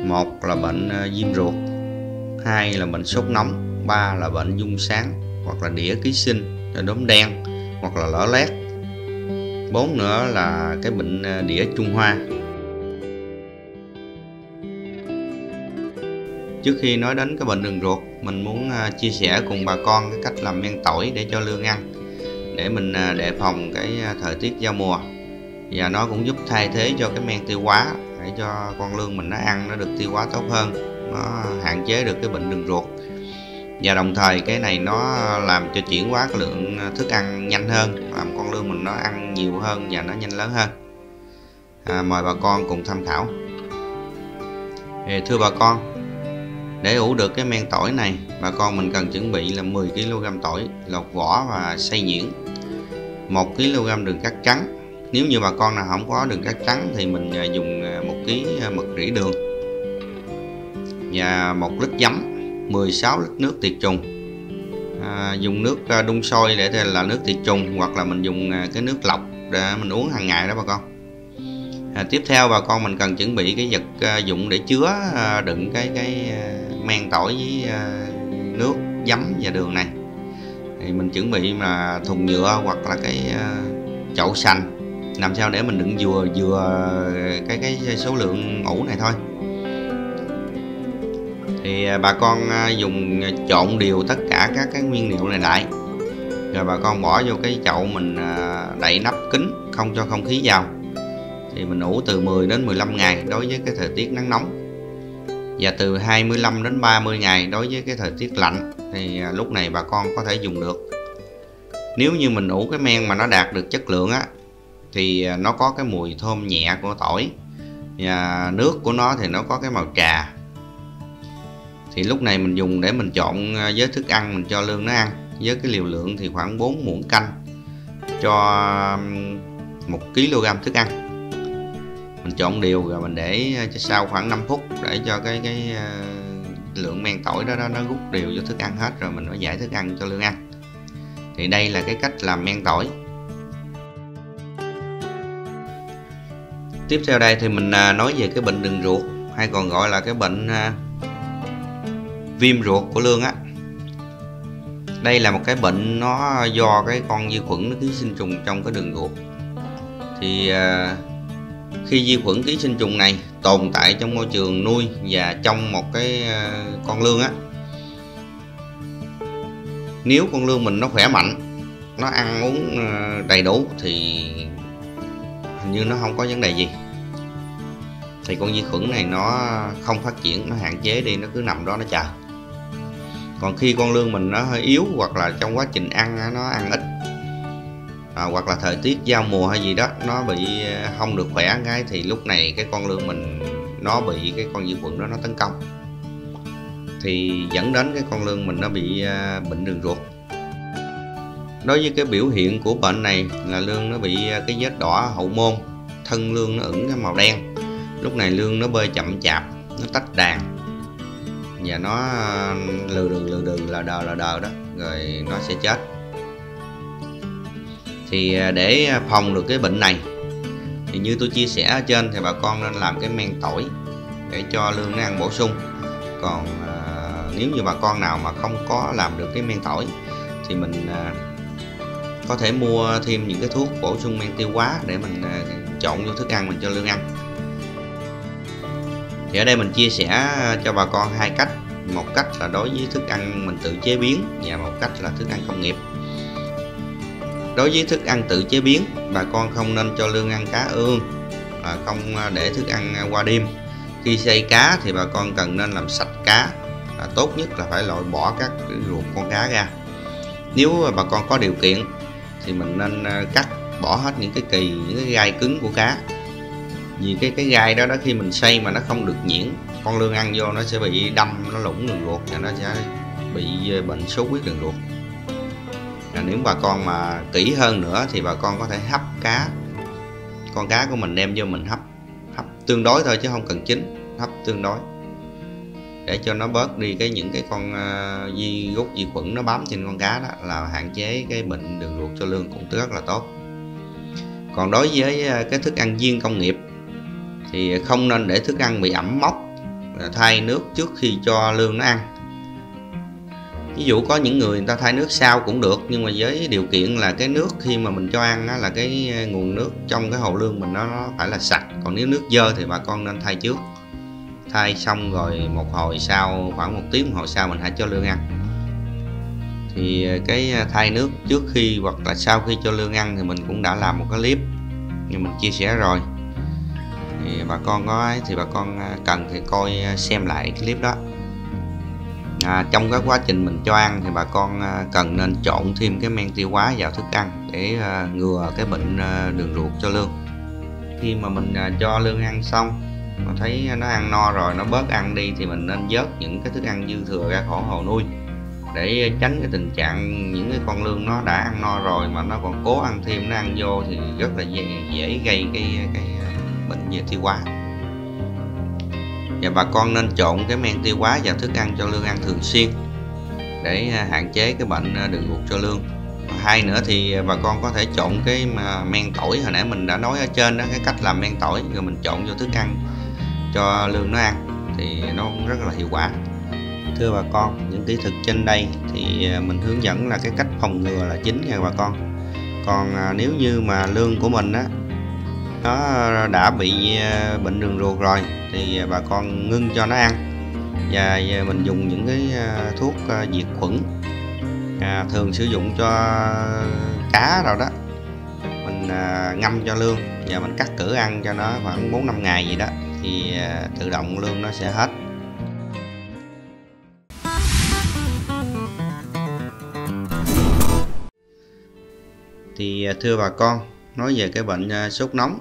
1 là bệnh viêm ruột, 2 là bệnh sốt nóng, 3 là bệnh dung sáng hoặc là đĩa ký sinh, đốm đen hoặc là lở loét, 4 nữa là cái bệnh đĩa Trung Hoa. Trước khi nói đến cái bệnh đường ruột, mình muốn chia sẻ cùng bà con cái cách làm men tỏi để cho lương ăn, để mình đề phòng cái thời tiết giao mùa, và nó cũng giúp thay thế cho cái men tiêu hóa để cho con lương mình nó ăn nó được tiêu hóa tốt hơn, nó hạn chế được cái bệnh đường ruột. Và đồng thời cái này nó làm cho chuyển hóa cái lượng thức ăn nhanh hơn, làm con lươn mình nó ăn nhiều hơn và nó nhanh lớn hơn. Mời bà con cùng tham khảo. Thưa bà con, để ủ được cái men tỏi này, bà con mình cần chuẩn bị là 10 kg tỏi lột vỏ và xay nhuyễn, 1 kg đường cát trắng. Nếu như bà con nào không có đường cát trắng thì mình dùng 1 kg mật rỉ đường và 1 lít giấm, 16 lít nước tiệt trùng. Dùng nước đun sôi để là nước tiệt trùng, hoặc là mình dùng cái nước lọc để mình uống hàng ngày đó bà con. Tiếp theo bà con mình cần chuẩn bị cái vật dụng để chứa đựng cái men tỏi với nước, giấm và đường này. Thì mình chuẩn bị mà thùng nhựa hoặc là cái chậu sành, làm sao để mình đựng vừa cái số lượng ủ này thôi. Thì bà con dùng trộn đều tất cả các cái nguyên liệu này lại, rồi bà con bỏ vô cái chậu, mình đậy nắp kín không cho không khí vào. Thì mình ủ từ 10 đến 15 ngày đối với cái thời tiết nắng nóng, và từ 25 đến 30 ngày đối với cái thời tiết lạnh. Thì lúc này bà con có thể dùng được. Nếu như mình ủ cái men mà nó đạt được chất lượng á, thì nó có cái mùi thơm nhẹ của tỏi, và nước của nó thì nó có cái màu trà. Thì lúc này mình dùng để mình trộn với thức ăn mình cho lươn nó ăn. Với cái liều lượng thì khoảng 4 muỗng canh cho 1 kg thức ăn. Mình trộn đều rồi mình để sau khoảng 5 phút để cho cái lượng men tỏi đó nó rút đều cho thức ăn hết, rồi mình mới giải thức ăn cho lươn ăn. Thì đây là cái cách làm men tỏi. Tiếp theo đây thì mình nói về cái bệnh đường ruột, hay còn gọi là cái bệnh viêm ruột của lươn á. Đây là một cái bệnh nó do cái con vi khuẩn nó ký sinh trùng trong cái đường ruột. Thì khi vi khuẩn ký sinh trùng này tồn tại trong môi trường nuôi và trong một cái con lươn á, nếu con lươn mình nó khỏe mạnh, nó ăn uống đầy đủ thì hình như nó không có vấn đề gì. Thì con vi khuẩn này nó không phát triển, nó hạn chế đi, nó cứ nằm đó nó chờ. Còn khi con lươn mình nó hơi yếu, hoặc là trong quá trình ăn nó ăn ít, hoặc là thời tiết giao mùa hay gì đó nó bị không được khỏe cái, thì lúc này cái con lươn mình nó bị cái con vi khuẩn đó nó tấn công, thì dẫn đến cái con lươn mình nó bị bệnh đường ruột. Đối với cái biểu hiện của bệnh này là lươn nó bị cái vết đỏ hậu môn, thân lươn nó ửng cái màu đen. Lúc này lươn nó bơi chậm chạp, nó tách đàn và nó lừ đừ là đờ đó, rồi nó sẽ chết. Thì để phòng được cái bệnh này thì như tôi chia sẻ ở trên, thì bà con nên làm cái men tỏi để cho lươn nó ăn bổ sung. Còn nếu như bà con nào mà không có làm được cái men tỏi thì mình có thể mua thêm những cái thuốc bổ sung men tiêu hóa để mình trộn vô thức ăn mình cho lươn ăn. Thì ở đây mình chia sẻ cho bà con hai cách. Một cách là đối với thức ăn mình tự chế biến, và một cách là thức ăn công nghiệp. Đối với thức ăn tự chế biến, bà con không nên cho lươn ăn cá ương, không để thức ăn qua đêm. Khi xay cá thì bà con cần nên làm sạch cá, tốt nhất là phải loại bỏ các ruột con cá ra. Nếu bà con có điều kiện thì mình nên cắt bỏ hết những cái kì, những cái gai cứng của cá. Vì cái gai đó khi mình xay mà nó không được nhuyễn, con lươn ăn vô nó sẽ bị đâm, nó lủng đường ruột và nó sẽ bị bệnh sốt huyết đường ruột. Nếu bà con mà kỹ hơn nữa thì bà con có thể hấp cá, con cá của mình đem vô mình hấp tương đối thôi chứ không cần chín, hấp tương đối để cho nó bớt đi những cái con vi khuẩn nó bám trên con cá đó, là hạn chế cái bệnh đường ruột cho lươn cũng rất là tốt. Còn đối với cái thức ăn viên công nghiệp thì không nên để thức ăn bị ẩm mốc, thay nước trước khi cho lươn nó ăn. Ví dụ có những người ta thay nước sau cũng được, nhưng mà với điều kiện là cái nước khi mà mình cho ăn là cái nguồn nước trong cái hồ lươn mình nó phải là sạch. Còn nếu nước dơ thì bà con nên thay trước, thay xong rồi một hồi sau, khoảng 1 tiếng đồng hồ sau mình hãy cho lươn ăn. Thì cái thay nước trước khi hoặc là sau khi cho lươn ăn thì mình cũng đã làm một cái clip như mình chia sẻ rồi. Thì bà con có thì bà con cần thì coi xem lại cái clip đó. Trong cái quá trình mình cho ăn thì bà con cần nên trộn thêm cái men tiêu hóa vào thức ăn để ngừa cái bệnh đường ruột cho lương. Khi mà mình cho lương ăn xong mà thấy nó ăn no rồi, nó bớt ăn đi, thì mình nên vớt những cái thức ăn dư thừa ra khỏi hồ nuôi để tránh cái tình trạng những cái con lương nó đã ăn no rồi mà nó còn cố ăn thêm, nó ăn vô thì rất là dễ gây cái bệnh về tiêu hóa. Và bà con nên trộn cái men tiêu hóa vào thức ăn cho lương ăn thường xuyên để hạn chế cái bệnh đường ruột cho lương. Hai nữa thì bà con có thể trộn cái men tỏi hồi nãy mình đã nói ở trên đó, cái cách làm men tỏi rồi mình trộn vô thức ăn cho lương nó ăn thì nó cũng rất là hiệu quả. Thưa bà con, những kỹ thuật trên đây thì mình hướng dẫn là cái cách phòng ngừa là chính nha bà con. Còn nếu như mà lương của mình á nó đã bị bệnh đường ruột rồi thì bà con ngưng cho nó ăn, và mình dùng những cái thuốc diệt khuẩn thường sử dụng cho cá rồi đó, mình ngâm cho lương và mình cắt cử ăn cho nó khoảng 4-5 ngày gì đó thì tự động lương nó sẽ hết. Thì thưa bà con, nói về cái bệnh sốt nóng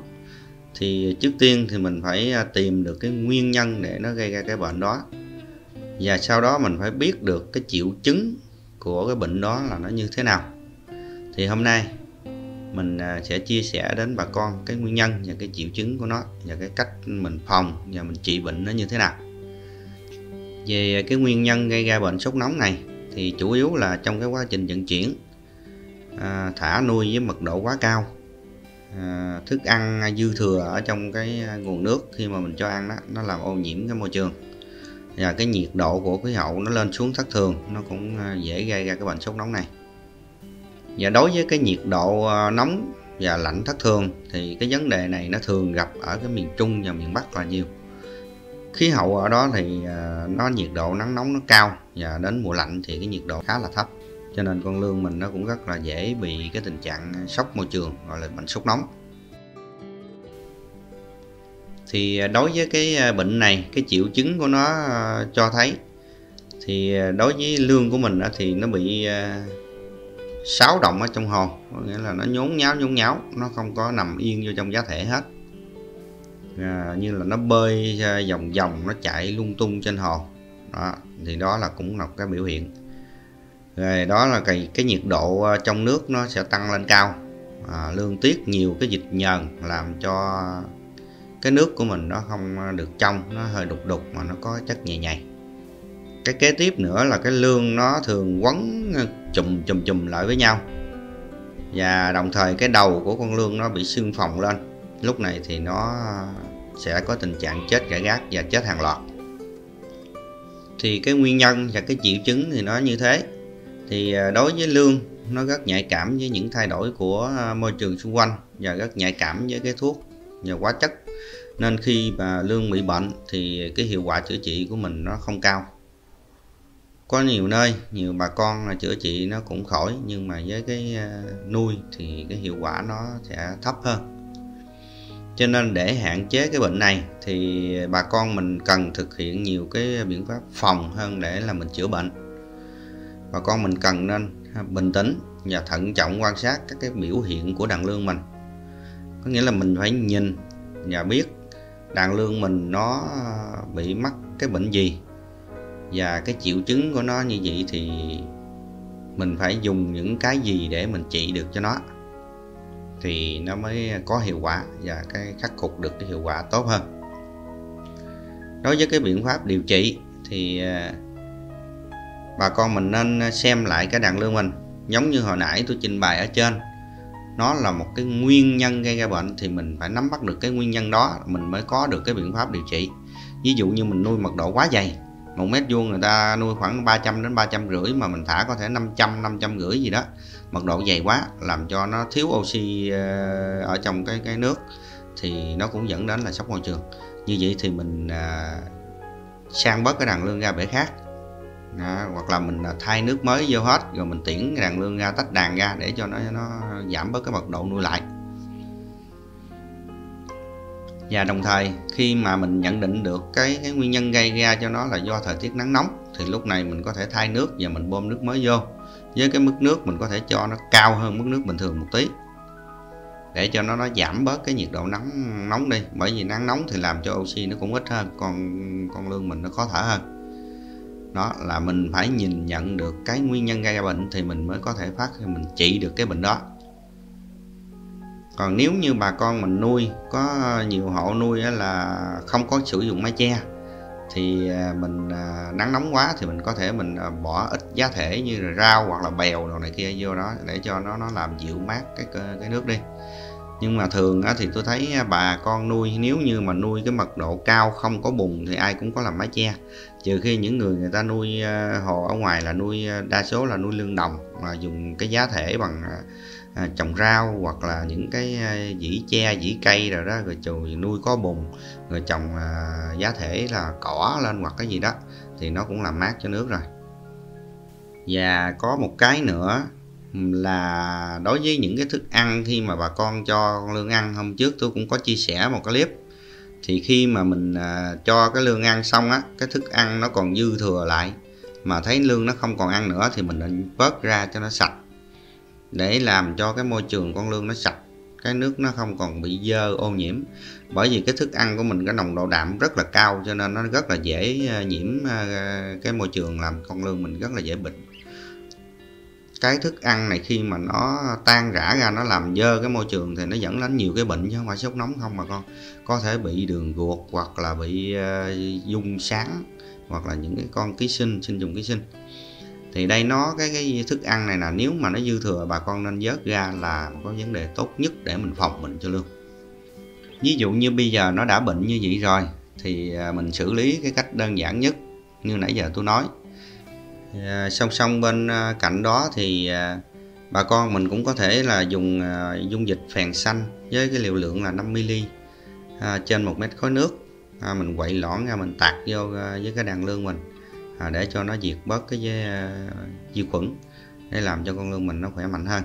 thì trước tiên thì mình phải tìm được cái nguyên nhân để nó gây ra cái bệnh đó, và sau đó mình phải biết được cái triệu chứng của cái bệnh đó là nó như thế nào. Thì hôm nay mình sẽ chia sẻ đến bà con cái nguyên nhân và cái triệu chứng của nó và cái cách mình phòng và mình trị bệnh nó như thế nào. Về cái nguyên nhân gây ra bệnh sốt nóng này thì chủ yếu là trong cái quá trình vận chuyển, thả nuôi với mật độ quá cao, thức ăn dư thừa ở trong cái nguồn nước khi mà mình cho ăn đó, nó làm ô nhiễm cái môi trường, và cái nhiệt độ của khí hậu nó lên xuống thất thường, nó cũng dễ gây ra cái bệnh sốt nóng này. Và đối với cái nhiệt độ nóng và lạnh thất thường thì cái vấn đề này nó thường gặp ở cái miền Trung và miền Bắc là nhiều. Khí hậu ở đó thì nó nhiệt độ nắng nóng nó cao, và đến mùa lạnh thì cái nhiệt độ khá là thấp, cho nên con lương mình nó cũng rất là dễ bị cái tình trạng sốc môi trường, gọi là bệnh sốt nóng. Thì đối với cái bệnh này, cái triệu chứng của nó cho thấy thì đối với lương của mình thì nó bị xáo động ở trong hồ, có nghĩa là nó nhốn nháo, nó không có nằm yên vô trong giá thể hết, như là nó bơi vòng vòng, nó chạy lung tung trên hồ đó, thì đó là cũng là cái biểu hiện. Rồi đó là cái nhiệt độ trong nước nó sẽ tăng lên cao, lương tiết nhiều cái dịch nhờn làm cho cái nước của mình nó không được trong, nó hơi đục mà nó có chất nhầy. Cái kế tiếp nữa là cái lương nó thường quấn chùm lại với nhau, và đồng thời cái đầu của con lương nó bị sưng phồng lên. Lúc này thì nó sẽ có tình trạng chết rải rác và chết hàng loạt. Thì cái nguyên nhân và cái triệu chứng thì nó như thế. Thì đối với lương, nó rất nhạy cảm với những thay đổi của môi trường xung quanh, và rất nhạy cảm với cái thuốc và hóa chất, nên khi mà lương bị bệnh thì cái hiệu quả chữa trị của mình nó không cao. Có nhiều nơi, nhiều bà con chữa trị nó cũng khỏi, nhưng mà với cái nuôi thì cái hiệu quả nó sẽ thấp hơn. Cho nên để hạn chế cái bệnh này thì bà con mình cần thực hiện nhiều cái biện pháp phòng hơn để là mình chữa bệnh. Bà con mình cần nên bình tĩnh và thận trọng quan sát các cái biểu hiện của đàn lương mình. Có nghĩa là mình phải nhìn và biết đàn lương mình nó bị mắc cái bệnh gì, và cái triệu chứng của nó như vậy thì mình phải dùng những cái gì để mình trị được cho nó, thì nó mới có hiệu quả và cái khắc phục được cái hiệu quả tốt hơn. Đối với cái biện pháp điều trị thì bà con mình nên xem lại cái đàn lương mình, giống như hồi nãy tôi trình bày ở trên, nó là một cái nguyên nhân gây ra bệnh thì mình phải nắm bắt được cái nguyên nhân đó, mình mới có được cái biện pháp điều trị. Ví dụ như mình nuôi mật độ quá dày, 1 mét vuông người ta nuôi khoảng 300 đến 350 mà mình thả có thể 500, 550 gì đó, mật độ dày quá làm cho nó thiếu oxy ở trong cái nước, thì nó cũng dẫn đến là sốc môi trường. Như vậy thì mình sang bớt cái đàn lương ra bể khác, hoặc là mình thay nước mới vô hết, rồi mình tiễn cái đàn lương ra, tách đàn ra để cho nó giảm bớt cái mật độ nuôi lại. Và đồng thời khi mà mình nhận định được cái nguyên nhân gây ra cho nó là do thời tiết nắng nóng, thì lúc này mình có thể thay nước và mình bơm nước mới vô. Với cái mức nước mình có thể cho nó cao hơn mức nước bình thường một tí, để cho nó giảm bớt cái nhiệt độ nóng đi. Bởi vì nắng nóng thì làm cho oxy nó cũng ít hơn, con lươn mình nó khó thở hơn. Đó là mình phải nhìn nhận được cái nguyên nhân gây ra bệnh thì mình mới có thể mình trị được cái bệnh đó. Còn nếu như bà con mình nuôi, có nhiều hộ nuôi là không có sử dụng mái che, thì mình nắng nóng quá thì mình có thể mình bỏ ít giá thể như là rau hoặc là bèo đồ này kia vô đó để cho nó làm dịu mát cái nước đi. Nhưng mà thường thì tôi thấy bà con nuôi, nếu như mà nuôi cái mật độ cao không có bùn thì ai cũng có làm mái che, trừ khi những người ta nuôi hồ ở ngoài là nuôi đa số là nuôi lương đồng, mà dùng cái giá thể bằng trồng rau hoặc là những cái dĩ tre dĩ cây rồi đó, rồi nuôi có bùn rồi trồng giá thể là cỏ lên hoặc cái gì đó thì nó cũng làm mát cho nước rồi. Và có một cái nữa là đối với những cái thức ăn khi mà bà con cho con lươn ăn, hôm trước tôi cũng có chia sẻ một cái clip, thì khi mà mình cho cái lươn ăn xong á, cái thức ăn nó còn dư thừa lại mà thấy lươn nó không còn ăn nữa thì mình nên vớt ra cho nó sạch, để làm cho cái môi trường con lươn nó sạch, cái nước nó không còn bị dơ ô nhiễm. Bởi vì cái thức ăn của mình cái nồng độ đạm rất là cao, cho nên nó rất là dễ nhiễm cái môi trường, làm con lươn mình rất là dễ bệnh. Cái thức ăn này khi mà nó tan rã ra, nó làm dơ cái môi trường thì nó dẫn đến nhiều cái bệnh chứ không phải sốt nóng không mà con. Có thể bị đường ruột hoặc là bị dung sáng hoặc là những cái con ký sinh trùng ký sinh. Thì đây cái thức ăn này là nếu mà nó dư thừa bà con nên vớt ra là có vấn đề tốt nhất để mình phòng bệnh cho lươn. Ví dụ như bây giờ nó đã bệnh như vậy rồi thì mình xử lý cái cách đơn giản nhất như nãy giờ tôi nói. Song song bên cạnh đó thì bà con mình cũng có thể là dùng dung dịch phèn xanh với cái liều lượng là 5ml trên 1 mét khối nước. Mình quậy lõn ra mình tạt vô với cái đàn lươn mình để cho nó diệt bớt cái vi khuẩn, để làm cho con lươn mình nó khỏe mạnh hơn.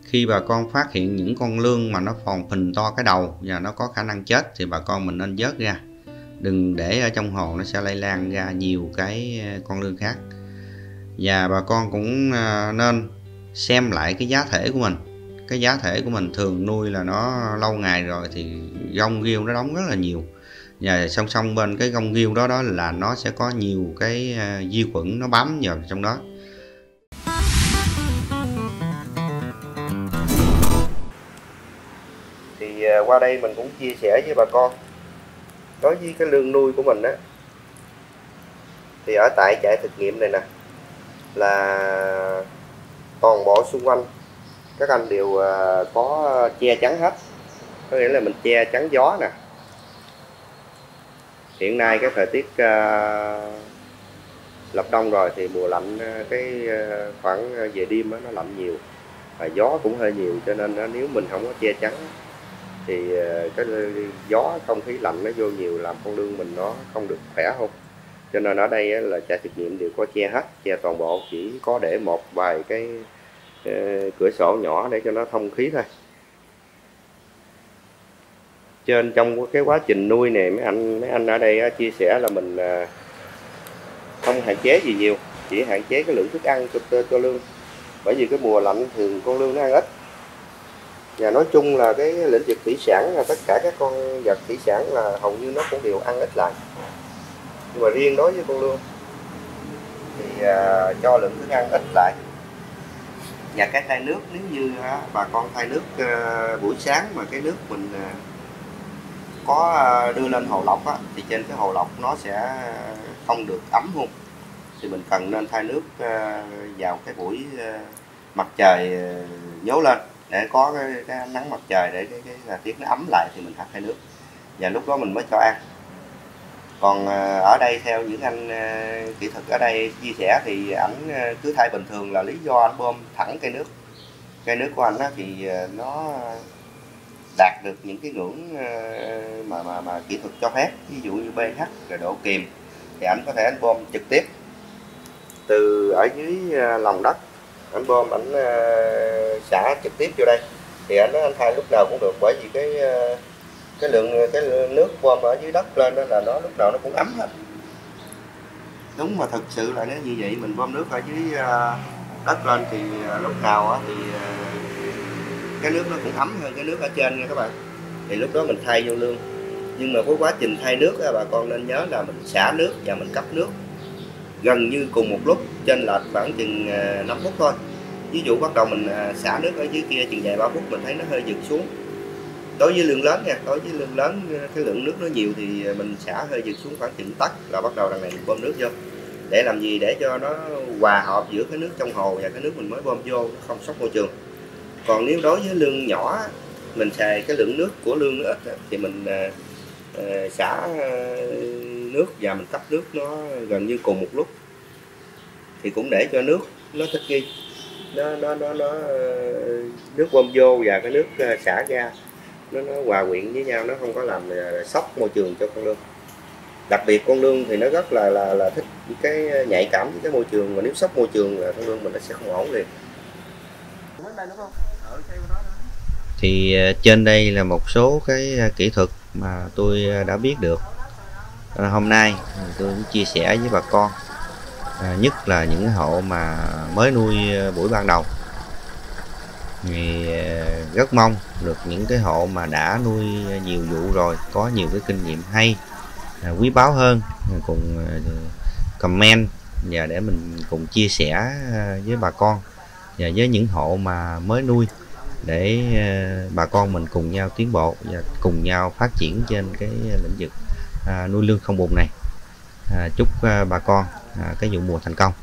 Khi bà con phát hiện những con lươn mà nó phòn phình to cái đầu và nó có khả năng chết thì bà con mình nên vớt ra, đừng để ở trong hồ, nó sẽ lây lan ra nhiều cái con lươn khác. Và bà con cũng nên xem lại cái giá thể của mình. Cái giá thể của mình thường nuôi là nó lâu ngày rồi thì gông ghêu nó đóng rất là nhiều, và song song bên cái gông ghêu đó là nó sẽ có nhiều cái vi khuẩn nó bám vào trong đó. Thì qua đây mình cũng chia sẻ với bà con, đối với cái lươn nuôi của mình á, thì ở tại trại thực nghiệm này nè là toàn bộ xung quanh các anh đều có che chắn hết, có nghĩa là mình che chắn gió nè. Hiện nay cái thời tiết lập đông rồi thì mùa lạnh, cái khoảng về đêm nó lạnh nhiều và gió cũng hơi nhiều, cho nên nếu mình không có che chắn thì cái gió không khí lạnh nó vô nhiều làm con lươn mình nó không được khỏe không. Cho nên ở đây là trại thực nghiệm đều có che hết, che toàn bộ, chỉ có để một vài cái cửa sổ nhỏ để cho nó thông khí thôi. Trên trong cái quá trình nuôi này mấy anh ở đây chia sẻ là mình không hạn chế gì nhiều, chỉ hạn chế cái lượng thức ăn cho lươn. Bởi vì cái mùa lạnh thường con lươn nó ăn ít. Và nói chung là cái lĩnh vực thủy sản là tất cả các con vật thủy sản là hầu như nó cũng đều ăn ít lại. Nhưng mà riêng đối với con lươn thì cho lượng thức ăn ít lại. Và cái thay nước, nếu như bà con thay nước buổi sáng mà cái nước mình có đưa lên hồ lọc thì trên cái hồ lọc nó sẽ không được ấm luôn. Thì mình cần nên thay nước vào cái buổi mặt trời nhố lên, để có cái ánh nắng mặt trời, để cái thời tiết nó ấm lại thì mình thay nước, và lúc đó mình mới cho ăn. Còn ở đây theo những anh kỹ thuật ở đây chia sẻ thì ảnh cứ thay bình thường là lý do anh bơm thẳng cây nước của anh thì nó đạt được những cái ngưỡng mà kỹ thuật cho phép, ví dụ như pH rồi độ kiềm, thì ảnh có thể anh bơm trực tiếp từ ở dưới lòng đất, anh bơm ảnh xả trực tiếp vô đây, thì anh thay lúc nào cũng được. Bởi vì cái lượng nước bơm ở dưới đất lên đó là nó lúc nào nó cũng ấm hết. Đúng, mà thực sự là nếu như vậy mình bơm nước ở dưới đất lên thì lúc nào thì cái nước nó cũng ấm hơn cái nước ở trên nha các bạn. Thì lúc đó mình thay vô lương. Nhưng mà với quá trình thay nước bà con nên nhớ là mình xả nước và mình cấp nước gần như cùng một lúc, chênh lệch khoảng chừng 5 phút thôi. Ví dụ bắt đầu mình xả nước ở dưới kia chừng vài 3 phút mình thấy nó hơi dừng xuống. Đối với lương lớn nha, đối với lương lớn cái lượng nước nó nhiều thì mình xả hơi dừng xuống khoảng chừng tắc là bắt đầu đằng này mình bơm nước vô. Để làm gì? Để cho nó hòa hợp giữa cái nước trong hồ và cái nước mình mới bơm vô, nó không sốc môi trường. Còn nếu đối với lương nhỏ mình xài cái lượng nước của lương nó ít thì mình xả nước và mình cấp nước nó gần như cùng một lúc, thì cũng để cho nước nó thích nghi, nó nước bơm vô và cái nước xả ra nó hòa quyện với nhau, nó không có làm sốc môi trường cho con lương. Đặc biệt con lương thì nó rất là thích cái nhạy cảm với cái môi trường, và nếu sốc môi trường là con lương mình nó sẽ không ổn liền. Thì trên đây là một số cái kỹ thuật mà tôi đã biết được. Hôm nay tôi cũng chia sẻ với bà con, nhất là những hộ mà mới nuôi buổi ban đầu, thì rất mong được những cái hộ mà đã nuôi nhiều vụ rồi, có nhiều cái kinh nghiệm hay, quý báu hơn, cùng comment và để mình cùng chia sẻ với bà con và với những hộ mà mới nuôi, để bà con mình cùng nhau tiến bộ và cùng nhau phát triển trên cái lĩnh vực nuôi lương không bùn này. Chúc bà con cái vụ mùa thành công.